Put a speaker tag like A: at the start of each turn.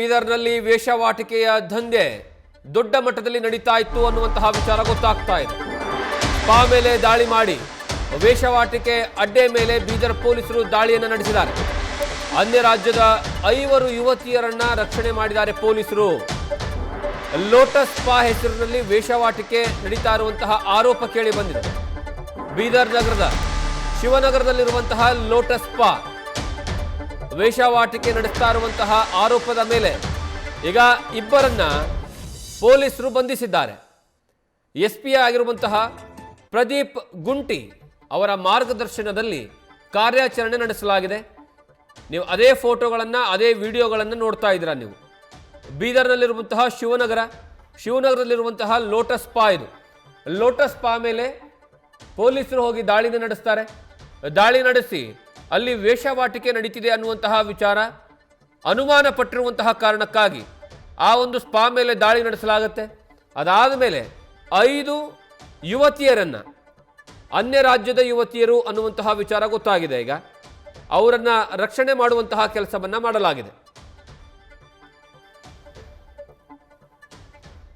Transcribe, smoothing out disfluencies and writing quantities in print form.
A: ಬೀದರ್ನಲ್ಲಿ ವೇಷವಾಟಿಕೆಯ ದಂಧೆ ದೊಡ್ಡ ಮಟ್ಟದಲ್ಲಿ ನಡೀತಾ ಇತ್ತು ಅನ್ನುವಂತಹ ವಿಚಾರ ಗೊತ್ತಾಗ್ತಾ ಇದೆ. ಸ್ಪಾ ಮೇಲೆ ದಾಳಿ ಮಾಡಿ ವೇಷವಾಟಿಕೆ ಅಡ್ಡೆ ಮೇಲೆ ಬೀದರ್ ಪೊಲೀಸರು ದಾಳಿಯನ್ನು ನಡೆಸಿದ್ದಾರೆ. ಅನ್ಯ ರಾಜ್ಯದ 5 ಯುವತಿಯರನ್ನ ರಕ್ಷಣೆ ಮಾಡಿದ್ದಾರೆ ಪೊಲೀಸರು. ಲೋಟಸ್ ಸ್ಪಾ ಹೆಸರಿನಲ್ಲಿ ವೇಷವಾಟಿಕೆ ನಡೀತಾ ಇರುವಂತಹ ಆರೋಪ ಕೇಳಿ ಬಂದಿದೆ. ಬೀದರ್ ನಗರದ ಶಿವನಗರದಲ್ಲಿರುವಂತಹ ಲೋಟಸ್ ಸ್ಪಾ ವೇಷವಾಟಿಕೆ ನಡೆಸ್ತಾ ಇರುವಂತಹ ಆರೋಪದ ಮೇಲೆ ಈಗ ಇಬ್ಬರನ್ನ ಪೊಲೀಸರು ಬಂಧಿಸಿದ್ದಾರೆ. ಎಸ್ಪಿ ಆಗಿರುವಂತಹ ಪ್ರದೀಪ್ ಗುಂಟಿ ಅವರ ಮಾರ್ಗದರ್ಶನದಲ್ಲಿ ಕಾರ್ಯಾಚರಣೆ ನಡೆಸಲಾಗಿದೆ. ನೀವು ಅದೇ ಫೋಟೋಗಳನ್ನು ಅದೇ ವಿಡಿಯೋಗಳನ್ನು ನೋಡ್ತಾ ಇದ್ದೀರಾ. ನೀವು ಬೀದರ್ನಲ್ಲಿರುವಂತಹ ಶಿವನಗರದಲ್ಲಿರುವಂತಹ ಲೋಟಸ್ ಸ್ಪಾ ಇದು. ಲೋಟಸ್ ಸ್ಪಾ ಮೇಲೆ ಪೊಲೀಸರು ಹೋಗಿ ದಾಳಿನ ನಡೆಸ್ತಾರೆ. ದಾಳಿ ನಡೆಸಿ ಅಲ್ಲಿ ವೇಷವಾಟಿಕೆ ನಡೀತಿದೆ ಅನ್ನುವಂತಹ ವಿಚಾರ ಅನುಮಾನ ಪಟ್ಟಿರುವಂತಹ ಕಾರಣಕ್ಕಾಗಿ ಆ ಒಂದು ಸ್ಪಾ ಮೇಲೆ ದಾಳಿ ನಡೆಸಲಾಗುತ್ತೆ. ಅದಾದ ಮೇಲೆ 5 ಯುವತಿಯರನ್ನ ಅನ್ಯ ರಾಜ್ಯದ ಯುವತಿಯರು ಅನ್ನುವಂತಹ ವಿಚಾರ ಗೊತ್ತಾಗಿದೆ. ಈಗ ಅವರನ್ನ ರಕ್ಷಣೆ ಮಾಡುವಂತಹ ಕೆಲಸವನ್ನ ಮಾಡಲಾಗಿದೆ.